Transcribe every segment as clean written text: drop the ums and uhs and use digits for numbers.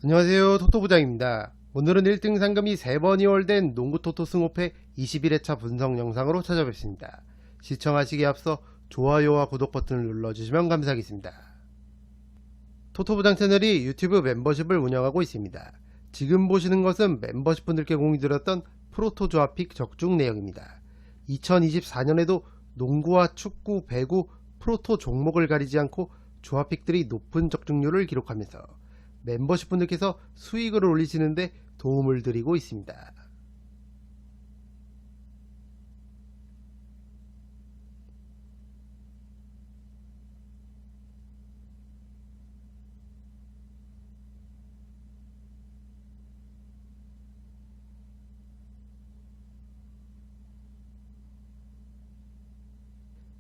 안녕하세요, 토토부장입니다. 오늘은 1등 상금이 3번이 월된 농구토토 승호패 21회차 분석 영상으로 찾아뵙습니다. 시청하시기에 앞서 좋아요와 구독 버튼을 눌러주시면 감사하겠습니다. 토토부장 채널이 유튜브 멤버십을 운영하고 있습니다. 지금 보시는 것은 멤버십 분들께 공유드렸던 프로토 조합픽 적중 내용입니다. 2024년에도 농구와 축구, 배구, 프로토 종목을 가리지 않고 조합픽들이 높은 적중률을 기록하면서 멤버십 분들께서 수익을 올리시는데 도움을 드리고 있습니다.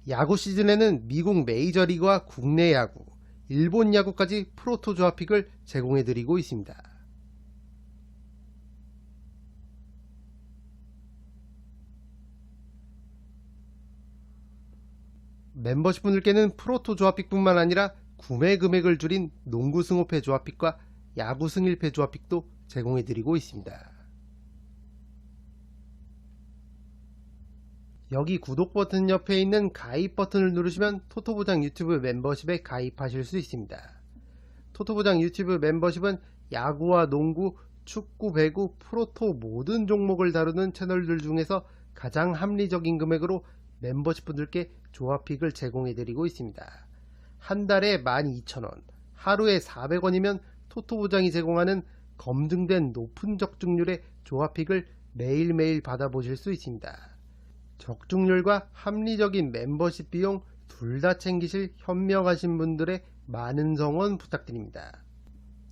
야구 시즌에는 미국 메이저리그와 국내 야구, 일본 야구까지 프로토 조합픽을 제공해드리고 있습니다. 멤버십 분들께는 프로토 조합픽 뿐만 아니라 구매 금액을 줄인 농구 승호패 조합픽과 야구 승일패 조합픽도 제공해드리고 있습니다. 여기 구독 버튼 옆에 있는 가입 버튼을 누르시면 토토부장 유튜브 멤버십에 가입하실 수 있습니다. 토토부장 유튜브 멤버십은 야구와 농구, 축구, 배구, 프로토 모든 종목을 다루는 채널들 중에서 가장 합리적인 금액으로 멤버십 분들께 조합픽을 제공해드리고 있습니다. 한 달에 12,000원, 하루에 400원이면 토토부장이 제공하는 검증된 높은 적중률의 조합픽을 매일매일 받아보실 수 있습니다. 적중률과 합리적인 멤버십 비용 둘 다 챙기실 현명하신 분들의 많은 성원 부탁드립니다.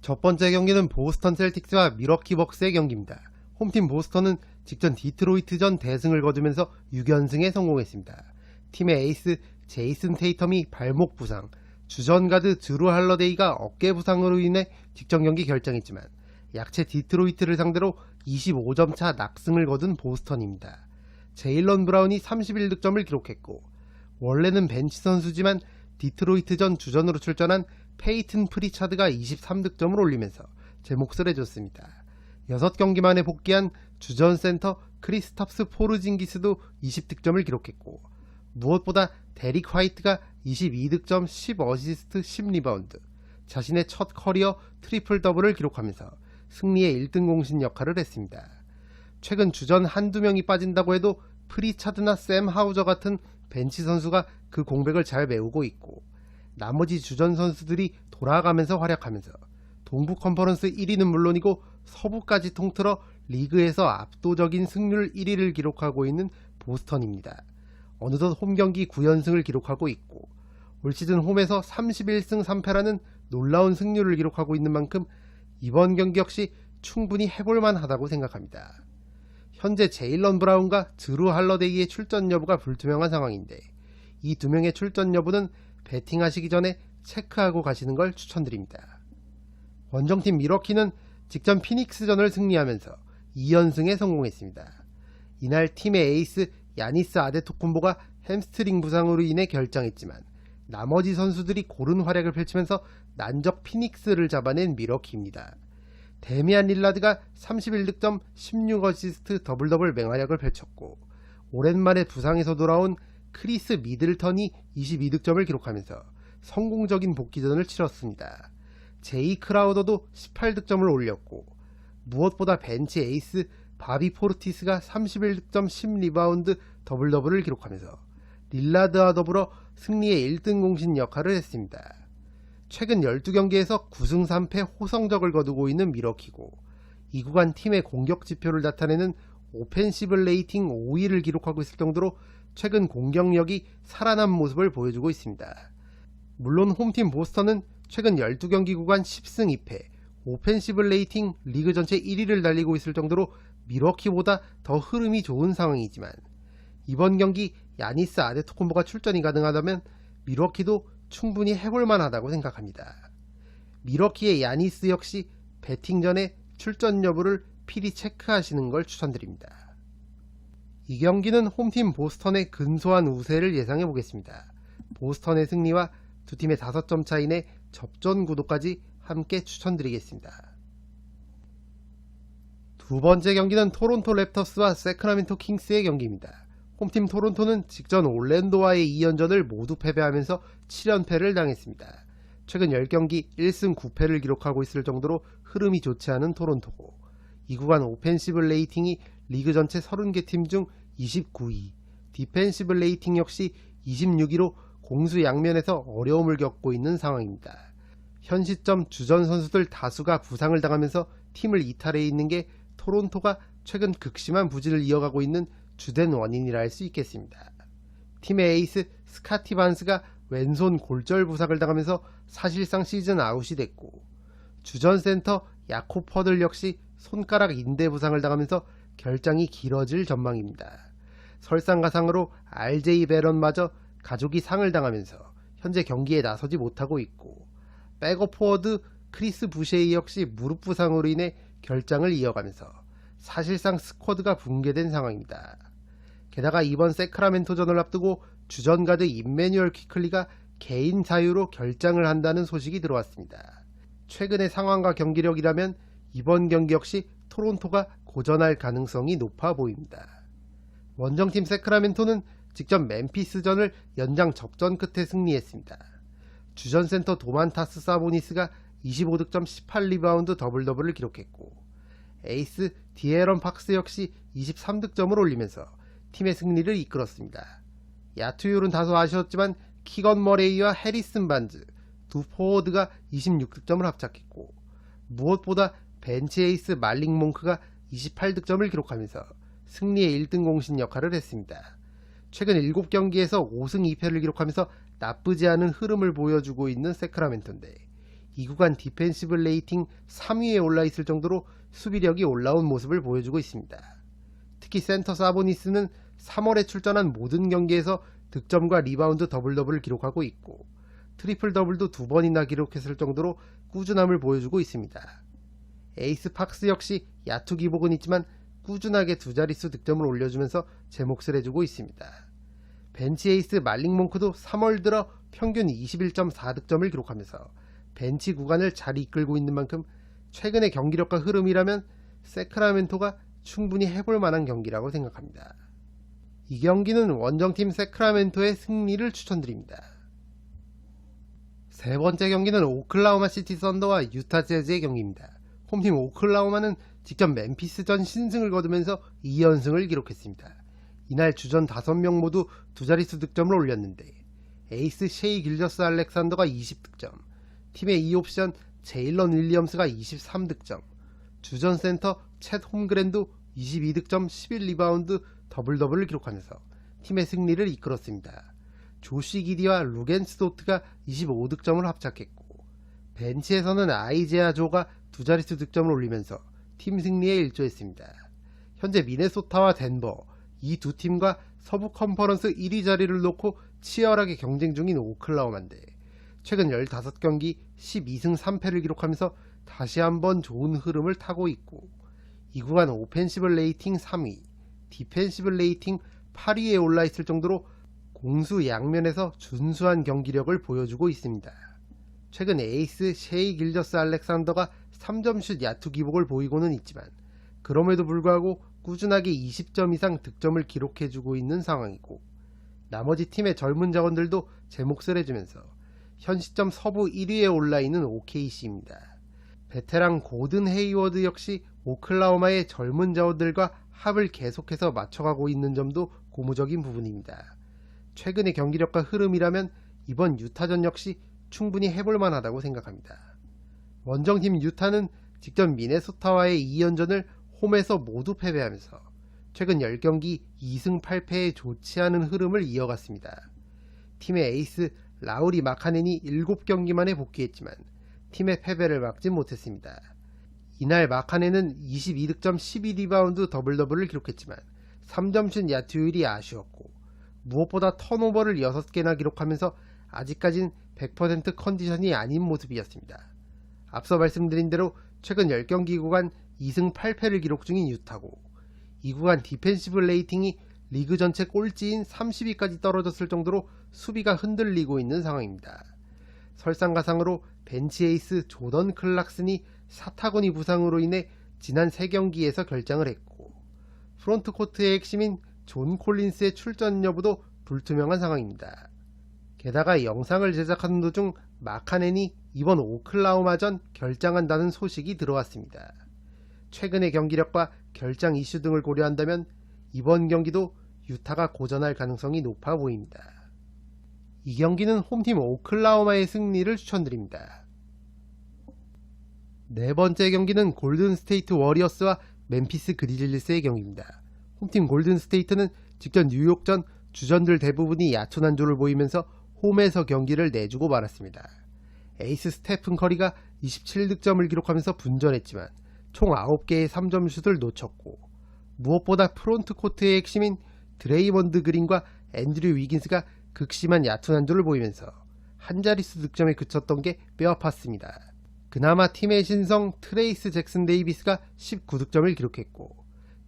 첫 번째 경기는 보스턴 셀틱스와 밀워키 벅스의 경기입니다. 홈팀 보스턴은 직전 디트로이트전 대승을 거두면서 6연승에 성공했습니다. 팀의 에이스 제이슨 테이텀이 발목 부상, 주전 가드 드루 할러데이가 어깨 부상으로 인해 직전 경기 결정했지만 약체 디트로이트를 상대로 25점 차 낙승을 거둔 보스턴입니다. 제일런 브라운이 31득점을 기록했고, 원래는 벤치 선수지만 디트로이트전 주전으로 출전한 페이튼 프리차드가 23득점을 올리면서 제 몫을 해줬습니다. 6경기 만에 복귀한 주전 센터 크리스탑스 포르징기스도 20득점을 기록했고, 무엇보다 데릭 화이트가 22득점 10어시스트 10리바운드, 자신의 첫 커리어 트리플 더블을 기록하면서 승리의 1등 공신 역할을 했습니다. 최근 주전 한두 명이 빠진다고 해도 프리차드나 샘 하우저 같은 벤치 선수가 그 공백을 잘 메우고 있고, 나머지 주전 선수들이 돌아가면서 활약하면서 동부 컨퍼런스 1위는 물론이고 서부까지 통틀어 리그에서 압도적인 승률 1위를 기록하고 있는 보스턴입니다. 어느덧 홈경기 9연승을 기록하고 있고, 올 시즌 홈에서 31승 3패라는 놀라운 승률을 기록하고 있는 만큼 이번 경기 역시 충분히 해볼만 하다고 생각합니다. 현재 제일런 브라운과 드루 할러데이의 출전 여부가 불투명한 상황인데, 이 두 명의 출전 여부는 배팅하시기 전에 체크하고 가시는 걸 추천드립니다. 원정팀 밀워키는 직전 피닉스전을 승리하면서 2연승에 성공했습니다. 이날 팀의 에이스 야니스 아데토쿤보가 햄스트링 부상으로 인해 결장했지만 나머지 선수들이 고른 활약을 펼치면서 난적 피닉스를 잡아낸 밀워키입니다. 데미안 릴라드가 31득점 16어시스트 더블더블 맹활약을 펼쳤고, 오랜만에 부상에서 돌아온 크리스 미들턴이 22득점을 기록하면서 성공적인 복귀전을 치렀습니다. 제이 크라우더도 18득점을 올렸고, 무엇보다 벤치 에이스 바비 포르티스가 31득점 10리바운드 더블더블을 기록하면서 릴라드와 더불어 승리의 1등 공신 역할을 했습니다. 최근 12경기에서 9승 3패 호성적을 거두고 있는 밀워키고, 이 구간 팀의 공격 지표를 나타내는 오펜시브 레이팅 5위를 기록하고 있을 정도로 최근 공격력이 살아난 모습을 보여주고 있습니다. 물론 홈팀 보스턴은 최근 12경기 구간 10승 2패, 오펜시브 레이팅 리그 전체 1위를 달리고 있을 정도로 밀워키보다 더 흐름이 좋은 상황이지만, 이번 경기 야니스 아데토쿤보가 출전이 가능하다면 밀워키도 충분히 해볼만 하다고 생각합니다. 밀워키의 야니스 역시 배팅 전에 출전 여부를 필히 체크하시는 걸 추천드립니다. 이 경기는 홈팀 보스턴의 근소한 우세를 예상해 보겠습니다. 보스턴의 승리와 두 팀의 5점 차이 내 접전 구도까지 함께 추천드리겠습니다. 두 번째 경기는 토론토 랩터스와 세크라멘토 킹스의 경기입니다. 홈팀 토론토는 직전 올랜도와의 2연전을 모두 패배하면서 7연패를 당했습니다. 최근 10경기 1승 9패를 기록하고 있을 정도로 흐름이 좋지 않은 토론토고, 이 구간 오펜시브 레이팅이 리그 전체 30개 팀 중 29위, 디펜시브 레이팅 역시 26위로 공수 양면에서 어려움을 겪고 있는 상황입니다. 현 시점 주전 선수들 다수가 부상을 당하면서 팀을 이탈해 있는 게 토론토가 최근 극심한 부진을 이어가고 있는 주된 원인이라 할 수 있겠습니다. 팀의 에이스 스카티 반스가 왼손 골절 부상을 당하면서 사실상 시즌 아웃이 됐고, 주전 센터 야코 퍼들 역시 손가락 인대 부상을 당하면서 결장이 길어질 전망입니다. 설상가상으로 RJ 베런마저 가족이 상을 당하면서 현재 경기에 나서지 못하고 있고, 백업 포워드 크리스 부셰이 역시 무릎 부상으로 인해 결장을 이어가면서 사실상 스쿼드가 붕괴된 상황입니다. 게다가 이번 세크라멘토전을 앞두고 주전 가드 임매뉴얼 퀴클리가 개인 자유로 결장을 한다는 소식이 들어왔습니다. 최근의 상황과 경기력이라면 이번 경기 역시 토론토가 고전할 가능성이 높아 보입니다. 원정팀 세크라멘토는 직접 멤피스전을 연장 접전 끝에 승리했습니다. 주전 센터 도만타스 사보니스가 25득점 18리바운드 더블더블을 기록했고, 에이스 디에런 팍스 역시 23득점을 올리면서 팀의 승리를 이끌었습니다. 야투율은 다소 아쉬웠지만 키건 머레이와 해리슨 반즈 두 포워드가 26득점을 합작했고, 무엇보다 벤치 에이스 말링 몽크가 28득점을 기록하면서 승리의 1등 공신 역할을 했습니다. 최근 7경기에서 5승 2패를 기록하면서 나쁘지 않은 흐름을 보여주고 있는 세크라멘토인데, 이 구간 디펜시브 레이팅 3위에 올라있을 정도로 수비력이 올라온 모습을 보여주고 있습니다. 특히 센터 사보니스는 3월에 출전한 모든 경기에서 득점과 리바운드 더블더블을 기록하고 있고, 트리플 더블도 2번이나 기록했을 정도로 꾸준함을 보여주고 있습니다. 에이스 팍스 역시 야투 기복은 있지만 꾸준하게 두 자릿수 득점을 올려주면서 제 몫을 해주고 있습니다. 벤치 에이스 말링 몽크도 3월 들어 평균 21.4득점을 기록하면서 벤치 구간을 잘 이끌고 있는 만큼 최근의 경기력과 흐름이라면 세크라멘토가 충분히 해볼 만한 경기라고 생각합니다. 이 경기는 원정팀 세크라멘토의 승리를 추천드립니다. 세 번째 경기는 오클라호마 시티 선더와 유타 재즈의 경기입니다. 홈팀 오클라호마는 직접 멤피스전 신승을 거두면서 2연승을 기록했습니다. 이날 주전 5명 모두 두 자릿수 득점을 올렸는데, 에이스 셰이 길저스 알렉산더가 20득점, 팀의 2옵션 제일런 윌리엄스가 23득점, 주전 센터 챗 홈그랜도 22득점 11리바운드 더블더블을 기록하면서 팀의 승리를 이끌었습니다. 조시 기디와 루겐스 도트가 25득점을 합작했고, 벤치에서는 아이제아 조가 두 자릿수 득점을 올리면서 팀 승리에 일조했습니다. 현재 미네소타와 덴버, 이 두 팀과 서부 컨퍼런스 1위 자리를 놓고 치열하게 경쟁 중인 오클라호마인데, 최근 15경기 12승 3패를 기록하면서 다시 한번 좋은 흐름을 타고 있고, 이 구간 오펜시브 레이팅 3위, 디펜시브 레이팅 8위에 올라있을 정도로 공수 양면에서 준수한 경기력을 보여주고 있습니다. 최근 에이스 셰이 길저스 알렉산더가 3점슛 야투 기복을 보이고는 있지만, 그럼에도 불구하고 꾸준하게 20점 이상 득점을 기록해주고 있는 상황이고, 나머지 팀의 젊은 자원들도 제 몫을 해주면서 현 시점 서부 1위에 올라있는 OKC입니다. 베테랑 고든 헤이워드 역시 오클라호마의 젊은 자원들과 합을 계속해서 맞춰가고 있는 점도 고무적인 부분입니다. 최근의 경기력과 흐름이라면 이번 유타전 역시 충분히 해볼만 하다고 생각합니다. 원정팀 유타는 직접 미네소타와의 2연전을 홈에서 모두 패배하면서 최근 10경기 2승 8패의 좋지 않은 흐름을 이어갔습니다. 팀의 에이스 라우리 마카넨이 7경기 만에 복귀했지만 팀의 패배를 막지 못했습니다. 이날 마카넨은 22득점 12리바운드 더블더블을 기록했지만 3점슛 야투율이 아쉬웠고, 무엇보다 턴오버를 6개나 기록하면서 아직까진 100% 컨디션이 아닌 모습이었습니다. 앞서 말씀드린 대로 최근 10경기 구간 2승 8패를 기록 중인 유타고, 이 구간 디펜시브 레이팅이 리그 전체 꼴찌인 30위까지 떨어졌을 정도로 수비가 흔들리고 있는 상황입니다. 설상가상으로 벤치 에이스 조던 클락슨이 사타구니 부상으로 인해 지난 3경기에서 결장을 했고 프론트코트의 핵심인 존 콜린스의 출전 여부도 불투명한 상황입니다. 게다가 영상을 제작하는 도중 마카넨이 이번 오클라호마전 결장한다는 소식이 들어왔습니다. 최근의 경기력과 결장 이슈 등을 고려한다면 이번 경기도 유타가 고전할 가능성이 높아 보입니다. 이 경기는 홈팀 오클라호마의 승리를 추천드립니다. 네 번째 경기는 골든스테이트 워리어스와 멤피스 그리즐리스의 경기입니다. 홈팀 골든스테이트는 직전 뉴욕전 주전들 대부분이 얕은 안조를 보이면서 홈에서 경기를 내주고 말았습니다. 에이스 스테픈 커리가 27득점을 기록하면서 분전했지만 총 9개의 3점 슛을 놓쳤고 무엇보다 프론트코트의 핵심인 드레이먼드 그린과 앤드류 위긴스가 극심한 얕은 안조를 보이면서 한 자릿수 득점에 그쳤던 게 뼈아팠습니다. 그나마 팀의 신성 트레이스 잭슨 데이비스가 19득점을 기록했고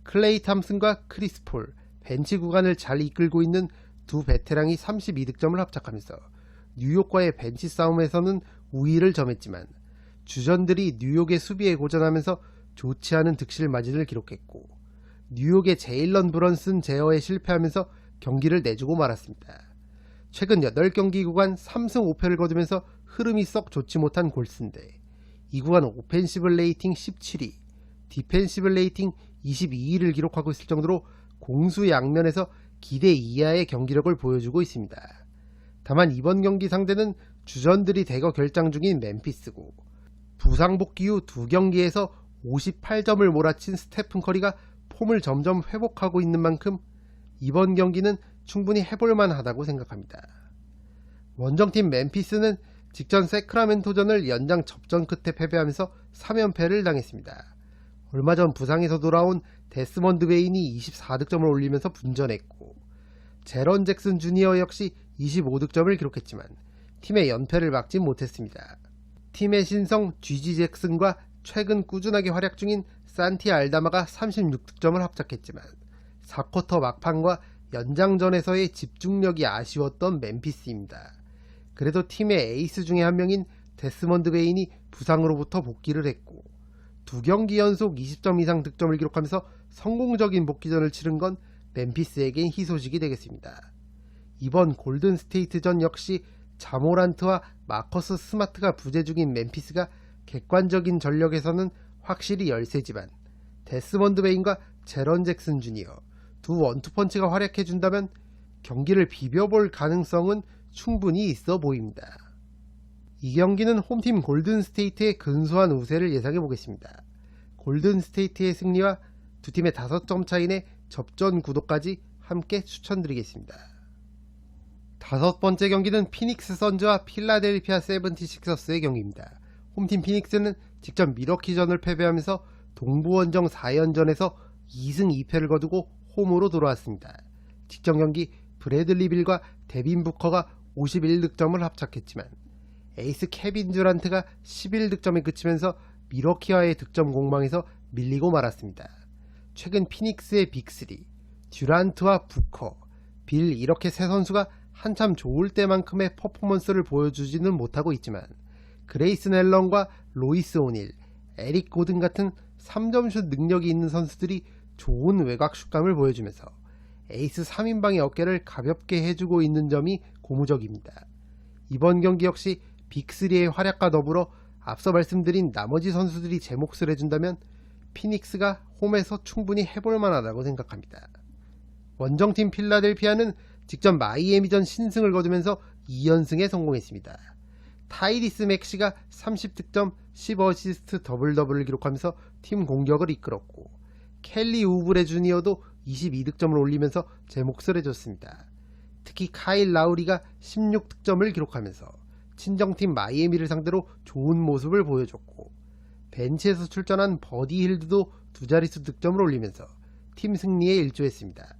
클레이 탐슨과 크리스 폴, 벤치 구간을 잘 이끌고 있는 두 베테랑이 32득점을 합작하면서 뉴욕과의 벤치 싸움에서는 우위를 점했지만 주전들이 뉴욕의 수비에 고전하면서 좋지 않은 득실 마진을 기록했고 뉴욕의 제일런 브런슨 제어에 실패하면서 경기를 내주고 말았습니다. 최근 8경기 구간 3승 5패를 거두면서 흐름이 썩 좋지 못한 골스인데 이 구간 오펜시브 레이팅 17위, 디펜시브 레이팅 22위를 기록하고 있을 정도로 공수 양면에서 기대 이하의 경기력을 보여주고 있습니다. 다만 이번 경기 상대는 주전들이 대거 결장 중인 멤피스고 부상 복귀 후 2경기에서 58점을 몰아친 스테픈 커리가 폼을 점점 회복하고 있는 만큼 이번 경기는 충분히 해볼만 하다고 생각합니다. 원정팀 멤피스는 직전 세크라멘토전을 연장 접전 끝에 패배하면서 3연패를 당했습니다. 얼마 전 부상에서 돌아온 데스먼드 베인이 24득점을 올리면서 분전했고 제런 잭슨 주니어 역시 25득점을 기록했지만 팀의 연패를 막지 못했습니다. 팀의 신성 GG 잭슨과 최근 꾸준하게 활약 중인 산티 알다마가 36득점을 합작했지만 4쿼터 막판과 연장전에서의 집중력이 아쉬웠던 멤피스입니다. 그래도 팀의 에이스 중에 한 명인 데스먼드 베인이 부상으로부터 복귀를 했고 2경기 연속 20점 이상 득점을 기록하면서 성공적인 복귀전을 치른 건 멤피스에겐 희소식이 되겠습니다. 이번 골든스테이트전 역시 자모란트와 마커스 스마트가 부재 중인 멤피스가 객관적인 전력에서는 확실히 열세지만 데스먼드 베인과 제런 잭슨 주니어 두 원투펀치가 활약해준다면 경기를 비벼볼 가능성은 충분히 있어 보입니다. 이 경기는 홈팀 골든스테이트의 근소한 우세를 예상해보겠습니다. 골든스테이트의 승리와 두 팀의 5점 차이의 접전 구도까지 함께 추천드리겠습니다. 5번째 경기는 피닉스 선즈와 필라델피아 세븐티식서스의 경기입니다. 홈팀 피닉스는 직전 미러키전을 패배하면서 동부원정 4연전에서 2승 2패를 거두고 홈으로 돌아왔습니다. 직전 경기 브래들리 빌과 데빈 부커가 51득점을 합작했지만 에이스 케빈 듀란트가 11득점에 그치면서 미러키와의 득점 공방에서 밀리고 말았습니다. 최근 피닉스의 빅3, 듀란트와 부커, 빌 이렇게 세 선수가 한참 좋을 때만큼의 퍼포먼스를 보여주지는 못하고 있지만 그레이슨 앨런과 로이스 오닐, 에릭 고든 같은 3점슛 능력이 있는 선수들이 좋은 외곽 슛감을 보여주면서 에이스 3인방의 어깨를 가볍게 해주고 있는 점이 고무적입니다. 이번 경기 역시 빅3의 활약과 더불어 앞서 말씀드린 나머지 선수들이 제 몫을 해준다면 피닉스가 홈에서 충분히 해볼 만하다고 생각합니다. 원정팀 필라델피아는 직전 마이애미전 신승을 거두면서 2연승에 성공했습니다. 타이리스 맥시가 30득점, 10어시스트 더블더블을 기록하면서 팀 공격을 이끌었고 켈리 우브레 주니어도 22득점을 올리면서 제 몫을 해줬습니다. 특히 카일 라우리가 16득점을 기록하면서 친정팀 마이애미를 상대로 좋은 모습을 보여줬고 벤치에서 출전한 버디 힐드도 두 자릿수 득점을 올리면서 팀 승리에 일조했습니다.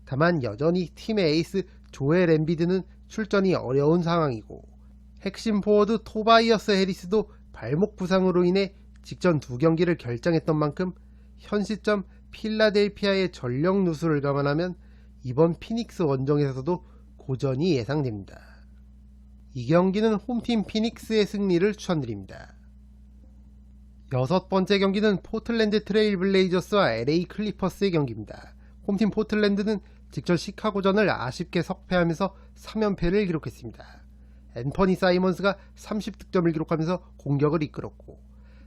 다만 여전히 팀의 에이스 조엘 엠비드는 출전이 어려운 상황이고 핵심 포워드 토바이어스 해리스도 발목 부상으로 인해 직전 2경기를 결장했던 만큼 현 시점 필라델피아의 전력 누수를 감안하면 이번 피닉스 원정에서도 고전이 예상됩니다. 이 경기는 홈팀 피닉스의 승리를 추천드립니다. 여섯 번째 경기는 포틀랜드 트레일 블레이저스와 LA 클리퍼스의 경기입니다. 홈팀 포틀랜드는 직전 시카고전을 아쉽게 석패하면서 3연패를 기록했습니다. 앤퍼니 사이먼스가 30득점을 기록하면서 공격을 이끌었고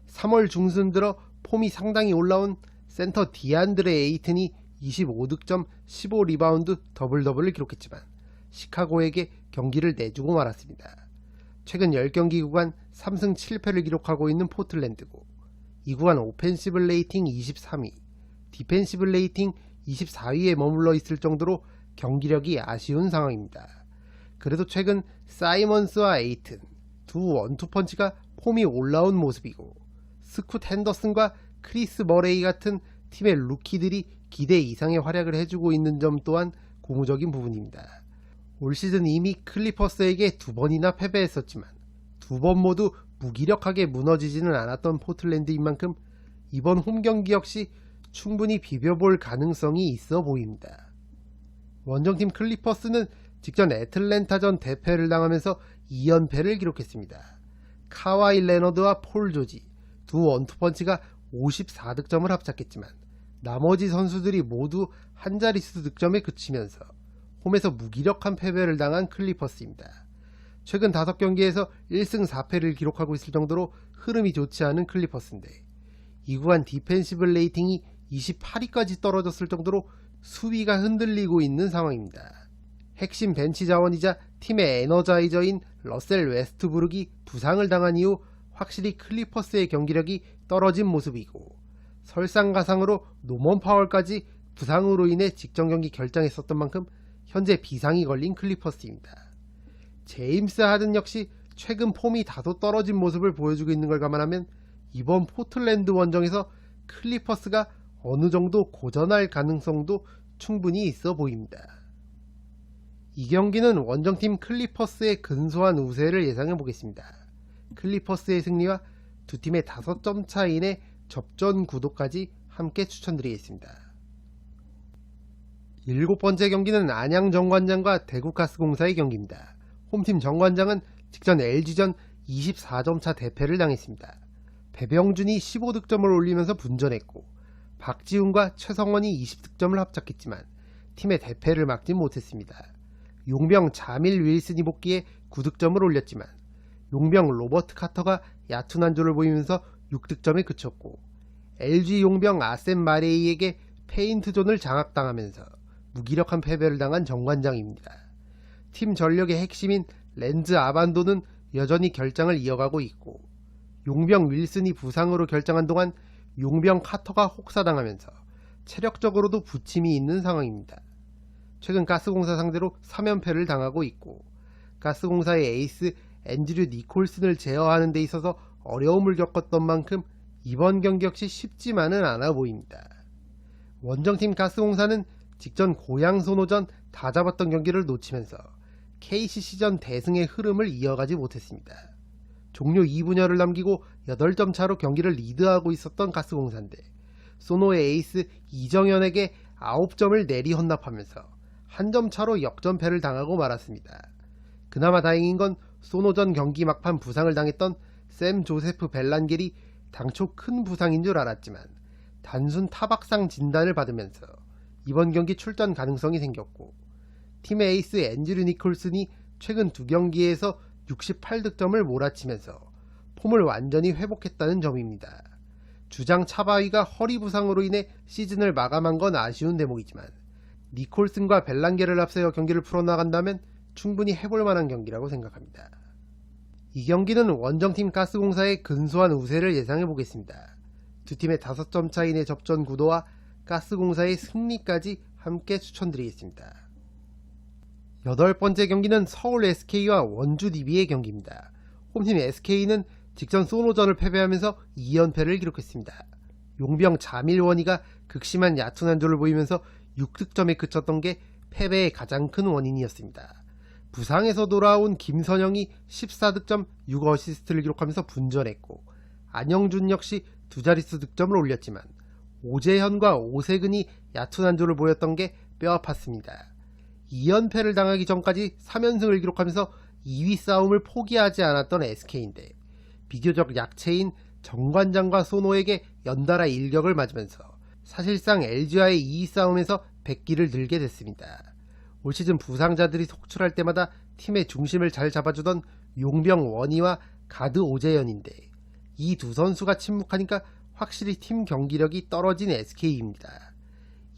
3월 중순 들어 폼이 상당히 올라온 센터 디안드레 에이튼이 25득점 15리바운드 더블더블을 기록했지만 시카고에게 경기를 내주고 말았습니다. 최근 10경기 구간 3승 7패를 기록하고 있는 포틀랜드고 이 구간 오펜시브 레이팅 23위, 디펜시브 레이팅 24위에 머물러 있을 정도로 경기력이 아쉬운 상황입니다. 그래도 최근 사이먼스와 에이튼 두 원투펀치가 폼이 올라온 모습이고 스콧 핸더슨과 크리스 머레이 같은 팀의 루키들이 기대 이상의 활약을 해주고 있는 점 또한 고무적인 부분입니다. 올 시즌 이미 클리퍼스에게 2번이나 패배했었지만 2번 모두 무기력하게 무너지지는 않았던 포틀랜드인 만큼 이번 홈경기 역시 충분히 비벼볼 가능성이 있어 보입니다. 원정팀 클리퍼스는 직전 애틀랜타전 대패를 당하면서 2연패를 기록했습니다. 카와이 레너드와 폴 조지 두 원투펀치가 54득점을 합작했지만 나머지 선수들이 모두 한 자릿수 득점에 그치면서 홈에서 무기력한 패배를 당한 클리퍼스입니다. 최근 5경기에서 1승 4패를 기록하고 있을 정도로 흐름이 좋지 않은 클리퍼스인데 이 구간 디펜시브 레이팅이 28위까지 떨어졌을 정도로 수비가 흔들리고 있는 상황입니다. 핵심 벤치 자원이자 팀의 에너자이저인 러셀 웨스트브룩이 부상을 당한 이후 확실히 클리퍼스의 경기력이 떨어진 모습이고 설상가상으로 노먼 파월까지 부상으로 인해 직전 경기 결장했었던 만큼 현재 비상이 걸린 클리퍼스입니다. 제임스 하든 역시 최근 폼이 다소 떨어진 모습을 보여주고 있는 걸 감안하면 이번 포틀랜드 원정에서 클리퍼스가 어느 정도 고전할 가능성도 충분히 있어 보입니다. 이 경기는 원정팀 클리퍼스의 근소한 우세를 예상해 보겠습니다. 클리퍼스의 승리와 두 팀의 5점 차이의 접전 구도까지 함께 추천드리겠습니다. 7번째 경기는 안양 정관장과 대구가스공사의 경기입니다. 홈팀 정관장은 직전 LG전 24점 차 대패를 당했습니다. 배병준이 15득점을 올리면서 분전했고 박지훈과 최성원이 20득점을 합작했지만 팀의 대패를 막지 못했습니다. 용병 자밀 윌슨이 복귀해 9득점을 올렸지만 용병 로버트 카터가 얕은 한조를 보이면서 6득점에 그쳤고 LG 용병 아셈 마레이에게 페인트존을 장악당하면서 무기력한 패배를 당한 정관장입니다. 팀 전력의 핵심인 렌즈 아반도는 여전히 결장을 이어가고 있고 용병 윌슨이 부상으로 결장한 동안 용병 카터가 혹사당하면서 체력적으로도 부침이 있는 상황입니다. 최근 가스공사 상대로 3연패를 당하고 있고 가스공사의 에이스 앤드류 니콜슨을 제어하는 데 있어서 어려움을 겪었던 만큼 이번 경기 역시 쉽지만은 않아 보입니다. 원정팀 가스공사는 직전 고양 소노전 다 잡았던 경기를 놓치면서 KCC전 대승의 흐름을 이어가지 못했습니다. 종료 2분여를 남기고 8점 차로 경기를 리드하고 있었던 가스공사인데 소노의 에이스 이정현에게 9점을 내리 헌납하면서 한 점 차로 역전패를 당하고 말았습니다. 그나마 다행인 건 소노전 경기 막판 부상을 당했던 샘 조세프 벨란겔이 당초 큰 부상인 줄 알았지만 단순 타박상 진단을 받으면서 이번 경기 출전 가능성이 생겼고 팀의 에이스 앤드류 니콜슨이 최근 2경기에서 68득점을 몰아치면서 폼을 완전히 회복했다는 점입니다. 주장 차바위가 허리 부상으로 인해 시즌을 마감한 건 아쉬운 대목이지만 니콜슨과 벨란게를 앞세워 경기를 풀어나간다면 충분히 해볼 만한 경기라고 생각합니다. 이 경기는 원정팀 가스공사의 근소한 우세를 예상해 보겠습니다. 두 팀의 5점 차이의 접전 구도와 가스공사의 승리까지 함께 추천드리겠습니다. 8번째 경기는 서울 SK와 원주 DB의 경기입니다. 홈팀 SK는 직전 소노전을 패배하면서 2연패를 기록했습니다. 용병 자밀원이가 극심한 얕은 한조를 보이면서 6득점에 그쳤던 게 패배의 가장 큰 원인이었습니다. 부상에서 돌아온 김선영이 14득점 6어시스트를 기록하면서 분전했고 안영준 역시 두 자릿수 득점을 올렸지만 오재현과 오세근이 얕은 한조를 보였던 게 뼈아팠습니다. 2연패를 당하기 전까지 3연승을 기록하면서 2위 싸움을 포기하지 않았던 SK인데 비교적 약체인 정관장과 소노에게 연달아 일격을 맞으면서 사실상 LG와의 2위 싸움에서 백기를 들게 됐습니다. 올 시즌 부상자들이 속출할 때마다 팀의 중심을 잘 잡아주던 용병 원희와 가드 오재현인데 이 두 선수가 침묵하니까 확실히 팀 경기력이 떨어진 SK입니다.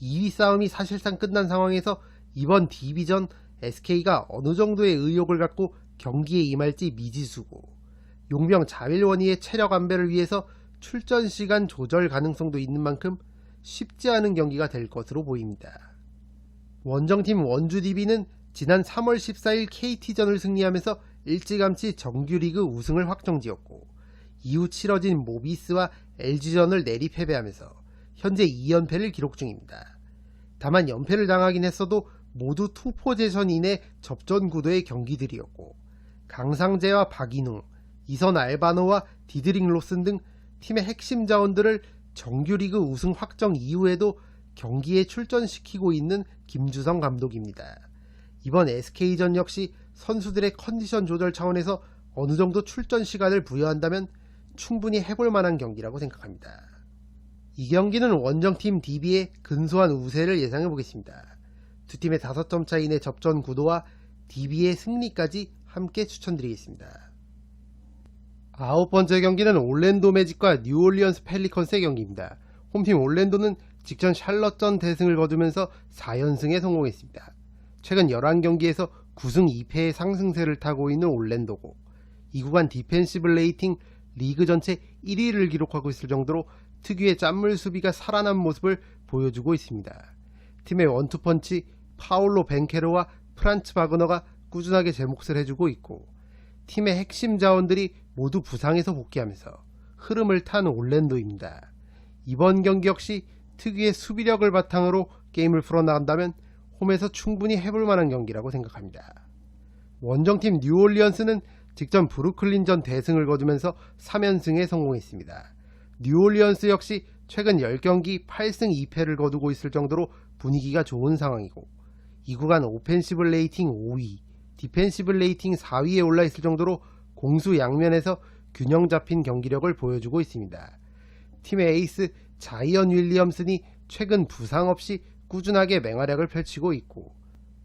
2위 싸움이 사실상 끝난 상황에서 이번 DB전 SK가 어느 정도의 의욕을 갖고 경기에 임할지 미지수고, 용병 자윌원희의 체력 안배를 위해서 출전 시간 조절 가능성도 있는 만큼 쉽지 않은 경기가 될 것으로 보입니다. 원정팀 원주 DB는 지난 3월 14일 KT전을 승리하면서 일찌감치 정규리그 우승을 확정지었고, 이후 치러진 모비스와 LG전을 내리 패배하면서 현재 2연패를 기록 중입니다. 다만 연패를 당하긴 했어도 모두 투포제션 이내 접전 구도의 경기들이었고, 강상재와 박인웅, 이선 알바노와 디드릭 로슨 등 팀의 핵심 자원들을 정규리그 우승 확정 이후에도 경기에 출전시키고 있는 김주성 감독입니다. 이번 SK전 역시 선수들의 컨디션 조절 차원에서 어느 정도 출전 시간을 부여한다면 충분히 해볼 만한 경기라고 생각합니다. 이 경기는 원정팀 DB의 근소한 우세를 예상해 보겠습니다. 두 팀의 5점 차 이내 접전 구도와 DB의 승리까지 함께 추천드리겠습니다. 9번째 경기는 올랜도 매직과 뉴올리언스 펠리컨스의 경기입니다. 홈팀 올랜도는 직전 샬럿전 대승을 거두면서 4연승에 성공했습니다. 최근 11경기에서 9승 2패의 상승세를 타고 있는 올랜도고, 이 구간 디펜시브 레이팅 리그 전체 1위를 기록하고 있을 정도로 특유의 짠물 수비가 살아난 모습을 보여주고 있습니다. 팀의 원투펀치 파올로 벤케로와 프란츠 바그너가 꾸준하게 제 몫을 해주고 있고, 팀의 핵심 자원들이 모두 부상에서 복귀하면서 흐름을 탄 올랜도입니다. 이번 경기 역시 특유의 수비력을 바탕으로 게임을 풀어나간다면 홈에서 충분히 해볼 만한 경기라고 생각합니다. 원정팀 뉴올리언스는 직전 브루클린전 대승을 거두면서 3연승에 성공했습니다. 뉴올리언스 역시 최근 10경기 8승 2패를 거두고 있을 정도로 분위기가 좋은 상황이고, 이 구간 오펜시브 레이팅 5위, 디펜시브 레이팅 4위에 올라 있을 정도로 공수 양면에서 균형 잡힌 경기력을 보여주고 있습니다. 팀의 에이스 자이언 윌리엄슨이 최근 부상 없이 꾸준하게 맹활약을 펼치고 있고,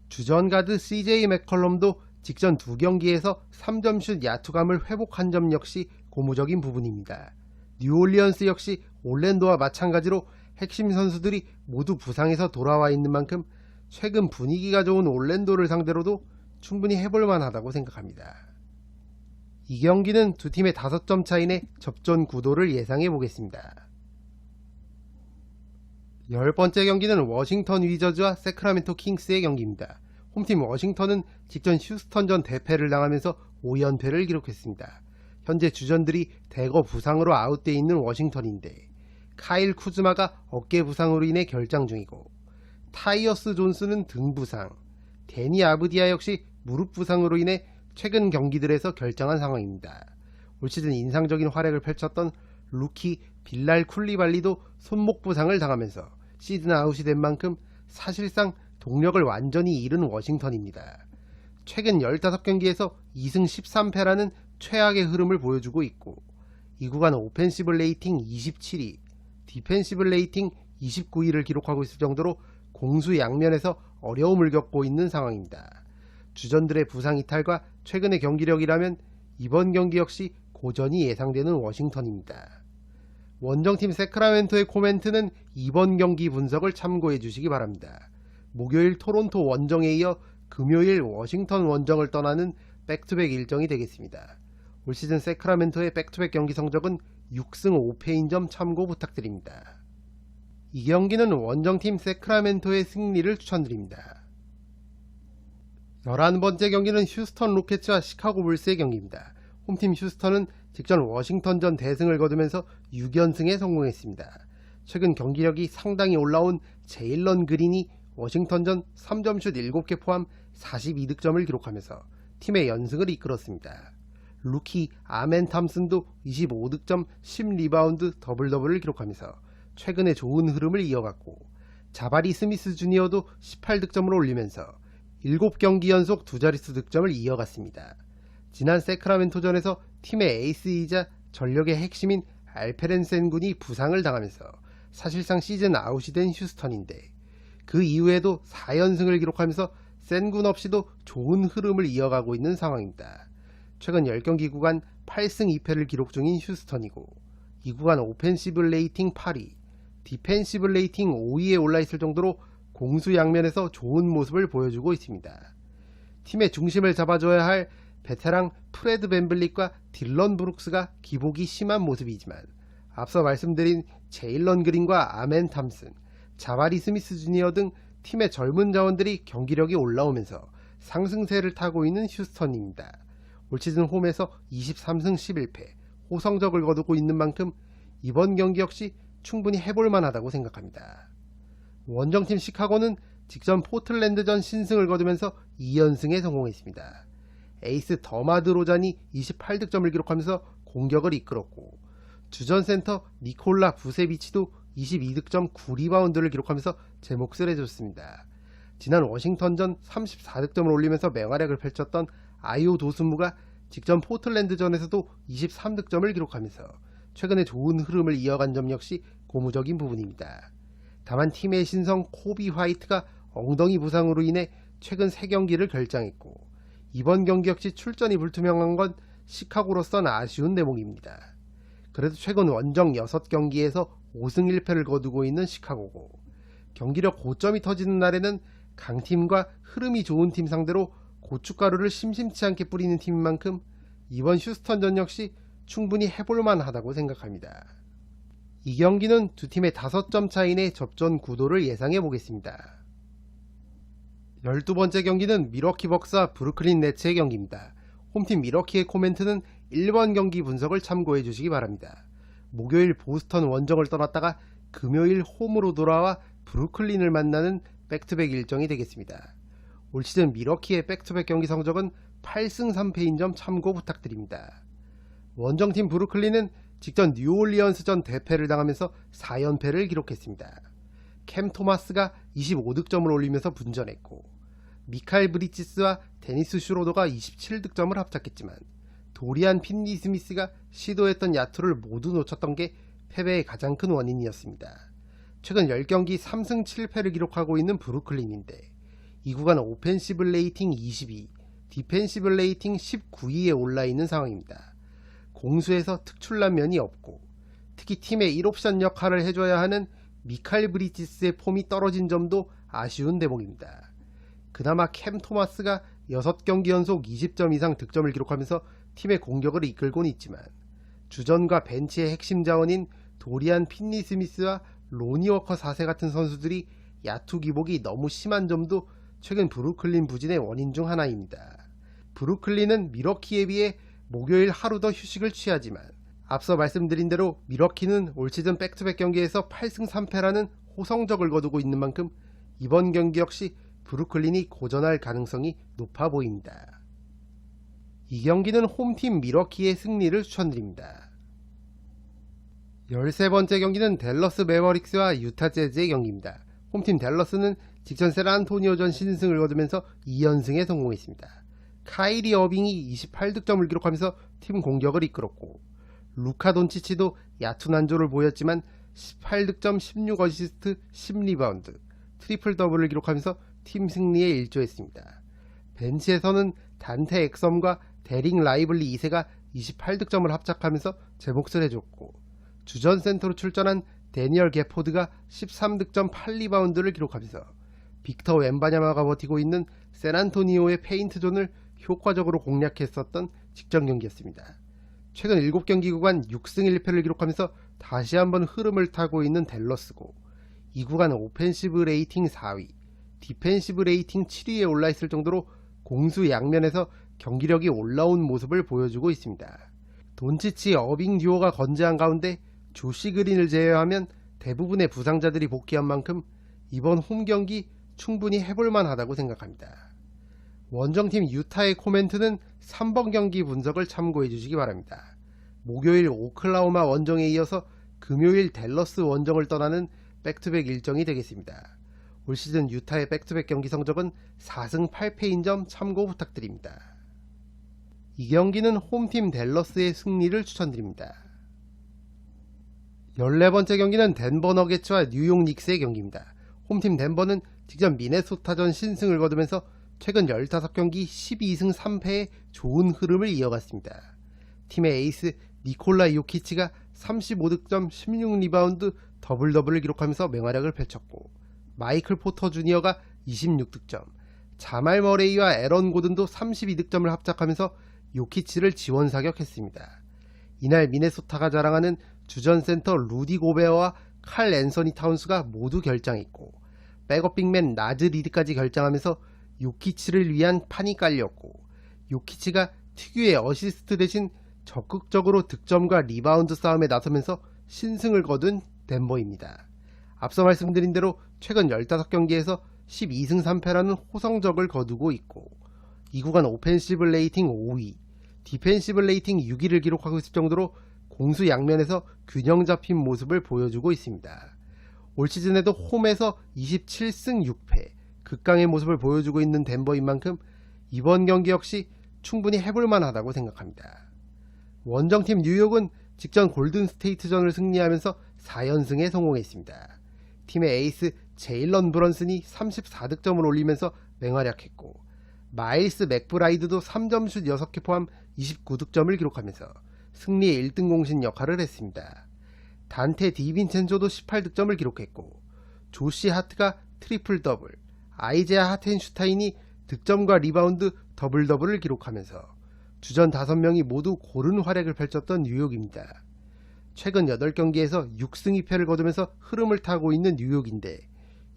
주전 가드 CJ 맥컬럼도 직전 2경기에서 3점슛 야투감을 회복한 점 역시 고무적인 부분입니다. 뉴올리언스 역시 올랜도와 마찬가지로 핵심 선수들이 모두 부상에서 돌아와 있는 만큼 최근 분위기가 좋은 올랜도를 상대로도 충분히 해볼 만하다고 생각합니다. 이 경기는 두 팀의 5점 차이의 접전 구도를 예상해 보겠습니다. 10번째 경기는 워싱턴 위저즈와 세크라멘토 킹스의 경기입니다. 홈팀 워싱턴은 직전 휴스턴전 대패를 당하면서 5연패를 기록했습니다. 현재 주전들이 대거 부상으로 아웃되어 있는 워싱턴인데, 카일 쿠즈마가 어깨 부상으로 인해 결장 중이고, 타이어스 존스는 등 부상, 데니 아브디아 역시 무릎 부상으로 인해 최근 경기들에서 결장한 상황입니다. 올 시즌 인상적인 활약을 펼쳤던 루키 빌랄 쿨리발리도 손목 부상을 당하면서 시즌 아웃이 된 만큼 사실상 동력을 완전히 잃은 워싱턴입니다. 최근 15경기에서 2승 13패라는 최악의 흐름을 보여주고 있고, 이 구간 오펜시브 레이팅 27위, 디펜시브 레이팅 29위를 기록하고 있을 정도로 공수 양면에서 어려움을 겪고 있는 상황입니다. 주전들의 부상 이탈과 최근의 경기력이라면 이번 경기 역시 고전이 예상되는 워싱턴입니다. 원정팀 세크라멘토의 코멘트는 이번 경기 분석을 참고해 주시기 바랍니다. 목요일 토론토 원정에 이어 금요일 워싱턴 원정을 떠나는 백투백 일정이 되겠습니다. 올 시즌 세크라멘토의 백투백 경기 성적은 6승 5패인 점 참고 부탁드립니다. 이 경기는 원정팀 세크라멘토의 승리를 추천드립니다. 11번째 경기는 휴스턴 로켓츠와 시카고 불스의 경기입니다. 홈팀 휴스턴은 직전 워싱턴전 대승을 거두면서 6연승에 성공했습니다. 최근 경기력이 상당히 올라온 제일런 그린이 워싱턴전 3점슛 7개 포함 42득점을 기록하면서 팀의 연승을 이끌었습니다. 루키 아멘 탐슨도 25득점 10리바운드 더블더블을 기록하면서 최근의 좋은 흐름을 이어갔고, 자바리 스미스 주니어도 18득점을 올리면서 7경기 연속 두 자릿수 득점을 이어갔습니다. 지난 세크라멘토전에서 팀의 에이스이자 전력의 핵심인 알페렌 센 군이 부상을 당하면서 사실상 시즌 아웃이 된 휴스턴인데, 그 이후에도 4연승을 기록하면서 센 군 없이도 좋은 흐름을 이어가고 있는 상황입니다. 최근 10경기 구간 8승 2패를 기록 중인 휴스턴이고, 이 구간 오펜시브 레이팅 8위, 디펜시브 레이팅 5위에 올라있을 정도로 공수양면에서 좋은 모습을 보여주고 있습니다. 팀의 중심을 잡아줘야 할 베테랑 프레드 밴블릿과 딜런 브룩스가 기복이 심한 모습이지만, 앞서 말씀드린 제일런 그린과 아멘 탐슨, 자바리 스미스 주니어 등 팀의 젊은 자원들이 경기력이 올라오면서 상승세를 타고 있는 휴스턴입니다. 올 시즌 홈에서 23승 11패, 호성적을 거두고 있는 만큼 이번 경기 역시 충분히 해볼만 하다고 생각합니다. 원정팀 시카고는 직전 포틀랜드전 신승을 거두면서 2연승에 성공했습니다. 에이스 더마드 로잔이 28득점을 기록하면서 공격을 이끌었고, 주전 센터 니콜라 부세비치도 22득점 9리바운드를 기록하면서 제 몫을 해줬습니다. 지난 워싱턴전 34득점을 올리면서 맹활약을 펼쳤던 아이오 도스무가 직전 포틀랜드전에서도 23득점을 기록하면서 최근에 좋은 흐름을 이어간 점 역시 고무적인 부분입니다. 다만 팀의 신성 코비 화이트가 엉덩이 부상으로 인해 최근 3경기를 결장했고, 이번 경기 역시 출전이 불투명한 건 시카고로선 아쉬운 대목입니다. 그래도 최근 원정 6경기에서 5승 1패를 거두고 있는 시카고고, 경기력 고점이 터지는 날에는 강팀과 흐름이 좋은 팀 상대로 고춧가루를 심심치 않게 뿌리는 팀인 만큼 이번 휴스턴전 역시 충분히 해볼만 하다고 생각합니다. 이 경기는 두 팀의 5점 차이 내 접전 구도를 예상해 보겠습니다. 12번째 경기는 미러키 벅스와 브루클린 네츠의 경기입니다. 홈팀 미러키의 코멘트는 1번 경기 분석을 참고해 주시기 바랍니다. 목요일 보스턴 원정을 떠났다가 금요일 홈으로 돌아와 브루클린을 만나는 백투백 일정이 되겠습니다. 올 시즌 미러키의 백투백 경기 성적은 8승 3패인 점 참고 부탁드립니다. 원정팀 브루클린은 직전 뉴올리언스전 대패를 당하면서 4연패를 기록했습니다. 캠 토마스가 25득점을 올리면서 분전했고, 미카엘 브리지스와 데니스 슈로더가 27득점을 합작했지만 도리안 핀니 스미스가 시도했던 야투를 모두 놓쳤던 게 패배의 가장 큰 원인이었습니다. 최근 10경기 3승 7패를 기록하고 있는 브루클린인데, 이 구간 오펜시브 레이팅 22, 디펜시브 레이팅 19위에 올라있는 상황입니다. 공수에서 특출난 면이 없고, 특히 팀의 1옵션 역할을 해줘야 하는 미카엘 브리지스의 폼이 떨어진 점도 아쉬운 대목입니다. 그나마 캠 토마스가 6경기 연속 20점 이상 득점을 기록하면서 팀의 공격을 이끌고는 있지만, 주전과 벤치의 핵심 자원인 도리안 핀니 스미스와 로니 워커 4세 같은 선수들이 야투 기복이 너무 심한 점도 최근 브루클린 부진의 원인 중 하나입니다. 브루클린은 미러키에 비해 목요일 하루 더 휴식을 취하지만, 앞서 말씀드린 대로 미러키는 올 시즌 백투백 경기에서 8승 3패라는 호성적을 거두고 있는 만큼 이번 경기 역시 브루클린이 고전할 가능성이 높아 보입니다. 이 경기는 홈팀 미러키의 승리를 추천드립니다. 13번째 경기는 댈러스 매버릭스와 유타 재즈의 경기입니다. 홈팀 댈러스는 직전 샌안토니오전 신승을 거두면서 2연승에 성공했습니다. 카이리 어빙이 28득점을 기록하면서 팀 공격을 이끌었고, 루카 돈치치도 얕은 한조를 보였지만 18득점 16어시스트 10리바운드 트리플 더블을 기록하면서 팀 승리에 일조했습니다. 벤치에서는 단테 엑섬과 데링 라이블리 2세가 28득점을 합작하면서 제 몫을 해줬고, 주전 센터로 출전한 데니얼 게포드가 13득점 8리바운드를 기록하면서 빅터 웬바냐마가 버티고 있는 샌안토니오의 페인트 존을 효과적으로 공략했었던 직전 경기였습니다. 최근 7경기 구간 6승 1패를 기록하면서 다시 한번 흐름을 타고 있는 댈러스고, 이 구간은 오펜시브 레이팅 4위, 디펜시브 레이팅 7위에 올라있을 정도로 공수 양면에서 경기력이 올라온 모습을 보여주고 있습니다. 돈치치 어빙 듀오가 건재한 가운데 조시 그린을 제외하면 대부분의 부상자들이 복귀한 만큼 이번 홈 경기 충분히 해볼만 하다고 생각합니다. 원정팀 유타의 코멘트는 3번 경기 분석을 참고해 주시기 바랍니다. 목요일 오클라호마 원정에 이어서 금요일 댈러스 원정을 떠나는 백투백 일정이 되겠습니다. 올 시즌 유타의 백투백 경기 성적은 4승 8패인 점 참고 부탁드립니다. 이 경기는 홈팀 댈러스의 승리를 추천드립니다. 14번째 경기는 덴버 너게츠와 뉴욕 닉스의 경기입니다. 홈팀 덴버는 직전 미네소타전 신승을 거두면서 최근 15경기 12승 3패의 좋은 흐름을 이어갔습니다. 팀의 에이스 니콜라 요키치가 35득점 16리바운드 더블더블을 기록하면서 맹활약을 펼쳤고, 마이클 포터 주니어가 26득점, 자말 머레이와 에런 고든도 32득점을 합작하면서 요키치를 지원사격했습니다. 이날 미네소타가 자랑하는 주전센터 루디 고베어와 칼 앤서니 타운스가 모두 결장했고, 백업 빅맨 나즈 리드까지 결장하면서 요키치를 위한 판이 깔렸고, 요키치가 특유의 어시스트 대신 적극적으로 득점과 리바운드 싸움에 나서면서 신승을 거둔 덴버입니다. 앞서 말씀드린 대로 최근 15경기에서 12승 3패라는 호성적을 거두고 있고, 이 구간 오펜시브 레이팅 5위, 디펜시브 레이팅 6위를 기록하고 있을 정도로 공수 양면에서 균형 잡힌 모습을 보여주고 있습니다. 올 시즌에도 홈에서 27승 6패, 극강의 모습을 보여주고 있는 덴버인 만큼 이번 경기 역시 충분히 해볼만 하다고 생각합니다. 원정팀 뉴욕은 직전 골든스테이트전을 승리하면서 4연승에 성공했습니다. 팀의 에이스 제일런 브런슨이 34득점을 올리면서 맹활약했고, 마일스 맥브라이드도 3점슛 6개 포함 29득점을 기록하면서 승리의 1등 공신 역할을 했습니다. 단테 디빈첸조도 18득점을 기록했고, 조시 하트가 트리플 더블, 아이제아 하텐슈타인이 득점과 리바운드 더블 더블을 기록하면서 주전 5명이 모두 고른 활약을 펼쳤던 뉴욕입니다. 최근 8경기에서 6승 2패를 거두면서 흐름을 타고 있는 뉴욕인데,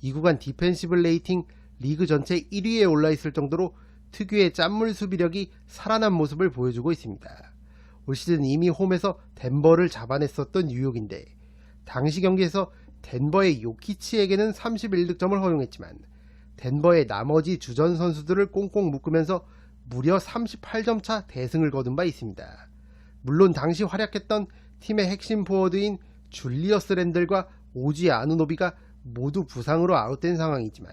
이 구간 디펜시브 레이팅 리그 전체 1위에 올라있을 정도로 특유의 짠물 수비력이 살아난 모습을 보여주고 있습니다. 올 시즌 이미 홈에서 덴버를 잡아냈었던 뉴욕인데, 당시 경기에서 덴버의 요키치에게는 31득점을 허용했지만 덴버의 나머지 주전 선수들을 꽁꽁 묶으면서 무려 38점 차 대승을 거둔 바 있습니다. 물론 당시 활약했던 팀의 핵심 포워드인 줄리어스 랜들과 오지 아누노비가 모두 부상으로 아웃된 상황이지만,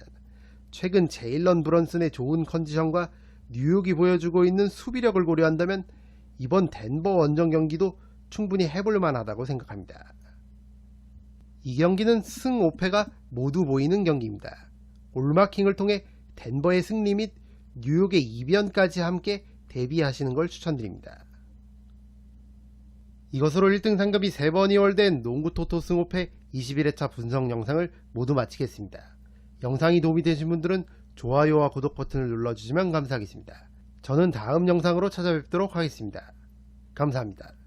최근 제일런 브런슨의 좋은 컨디션과 뉴욕이 보여주고 있는 수비력을 고려한다면 이번 덴버 원정 경기도 충분히 해볼만 하다고 생각합니다. 이 경기는 승 5패가 모두 보이는 경기입니다. 올마킹을 통해 덴버의 승리 및 뉴욕의 이변까지 함께 대비하시는 걸 추천드립니다. 이것으로 1등 상금이 3번 이월된 농구 토토 승 5패 21회차 분석 영상을 모두 마치겠습니다. 영상이 도움이 되신 분들은 좋아요와 구독 버튼을 눌러주시면 감사하겠습니다. 저는 다음 영상으로 찾아뵙도록 하겠습니다. 감사합니다.